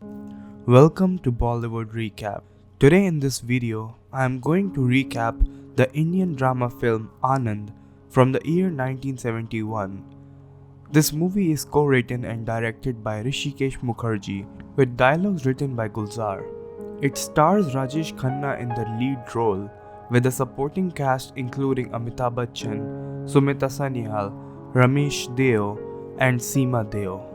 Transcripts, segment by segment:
Welcome to Bollywood Recap. Today in this video, I am going to recap the Indian drama film Anand from the year 1971. This movie is co-written and directed by Rishikesh Mukherjee with dialogues written by Gulzar. It stars Rajesh Khanna in the lead role with a supporting cast including Amitabh Bachchan, Sumita Sanyal, Ramesh Deo and Seema Deo.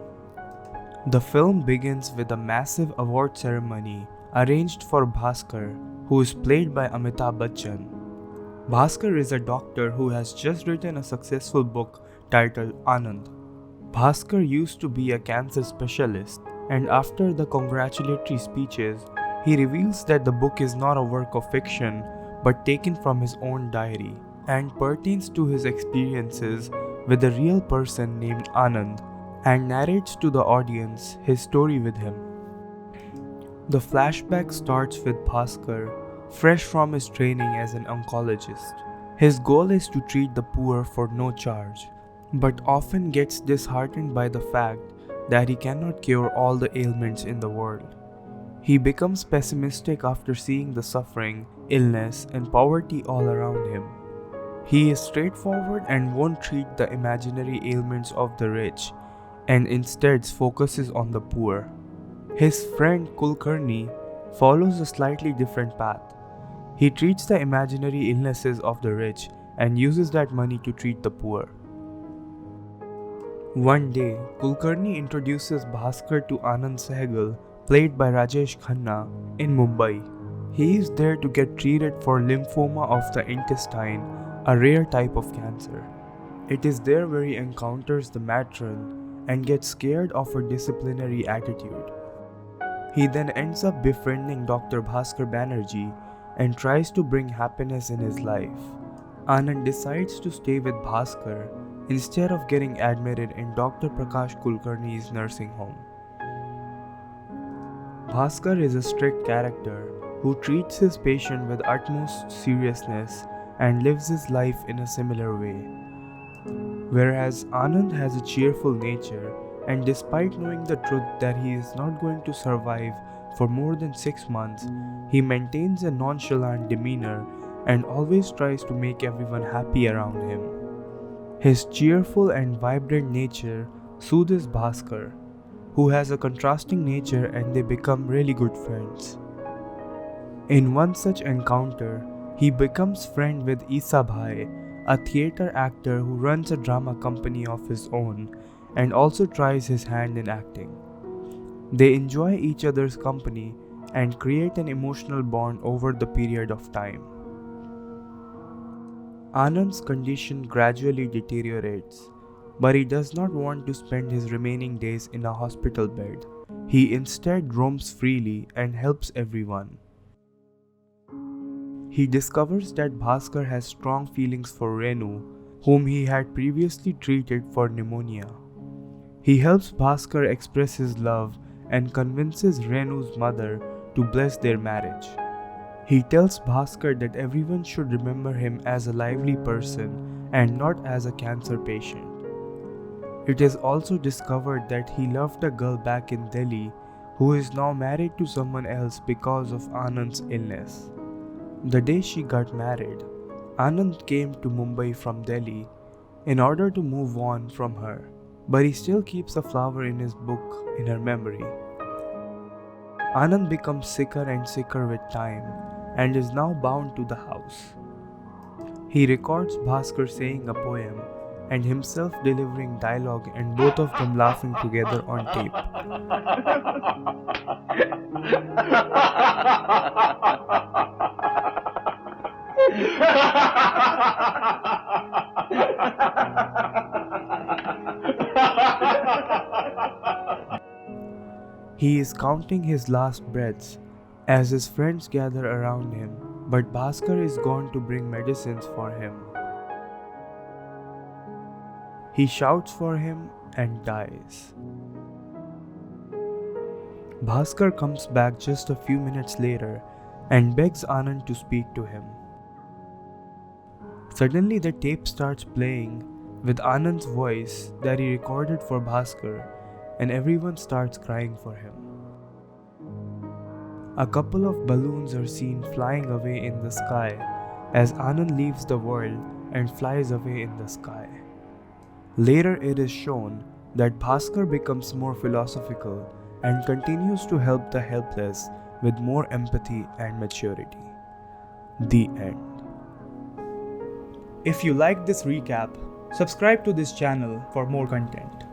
The film begins with a massive award ceremony arranged for Bhaskar, who is played by Amitabh Bachchan. Bhaskar is a doctor who has just written a successful book titled Anand. Bhaskar used to be a cancer specialist, and after the congratulatory speeches, he reveals that the book is not a work of fiction but taken from his own diary and pertains to his experiences with a real person named Anand, and narrates to the audience his story with him. The flashback starts with Bhaskar, fresh from his training as an oncologist. His goal is to treat the poor for no charge, but often gets disheartened by the fact that he cannot cure all the ailments in the world. He becomes pessimistic after seeing the suffering, illness, and poverty all around him. He is straightforward and won't treat the imaginary ailments of the rich, and instead focuses on the poor. His friend Kulkarni follows a slightly different path. He treats the imaginary illnesses of the rich and uses that money to treat the poor. One day, Kulkarni introduces Bhaskar to Anand Sehgal, played by Rajesh Khanna, in Mumbai. He is there to get treated for lymphoma of the intestine, a rare type of cancer. It is there where he encounters the matron and gets scared of her disciplinary attitude. He then ends up befriending Dr. Bhaskar Bannerjee and tries to bring happiness in his life. Anand decides to stay with Bhaskar instead of getting admitted in Dr. Prakash Kulkarni's nursing home. Bhaskar is a strict character who treats his patient with utmost seriousness and lives his life in a similar way. Whereas Anand has a cheerful nature, and despite knowing the truth that he is not going to survive for more than 6 months, he maintains a nonchalant demeanor and always tries to make everyone happy around him. His cheerful and vibrant nature soothes Bhaskar, who has a contrasting nature, and they become really good friends. In one such encounter, he becomes friend with Isa Bhai, a theatre actor who runs a drama company of his own and also tries his hand in acting. They enjoy each other's company and create an emotional bond over the period of time. Anand's condition gradually deteriorates, but he does not want to spend his remaining days in a hospital bed. He instead roams freely and helps everyone. He discovers that Bhaskar has strong feelings for Renu, whom he had previously treated for pneumonia. He helps Bhaskar express his love and convinces Renu's mother to bless their marriage. He tells Bhaskar that everyone should remember him as a lively person and not as a cancer patient. It is also discovered that he loved a girl back in Delhi who is now married to someone else because of Anand's illness. The day she got married, Anand came to Mumbai from Delhi in order to move on from her, but he still keeps a flower in his book in her memory. Anand becomes sicker and sicker with time and is now bound to the house. He records Bhaskar saying a poem and himself delivering dialogue, and both of them laughing together on tape. He is counting his last breaths as his friends gather around him, but Bhaskar is gone to bring medicines for him. He shouts for him and dies. Bhaskar comes back just a few minutes later and begs Anand to speak to him. Suddenly the tape starts playing with Anand's voice that he recorded for Bhaskar, and everyone starts crying for him. A couple of balloons are seen flying away in the sky as Anand leaves the world and flies away in the sky. Later it is shown that Bhaskar becomes more philosophical and continues to help the helpless with more empathy and maturity. The end. If you liked this recap, subscribe to this channel for more content.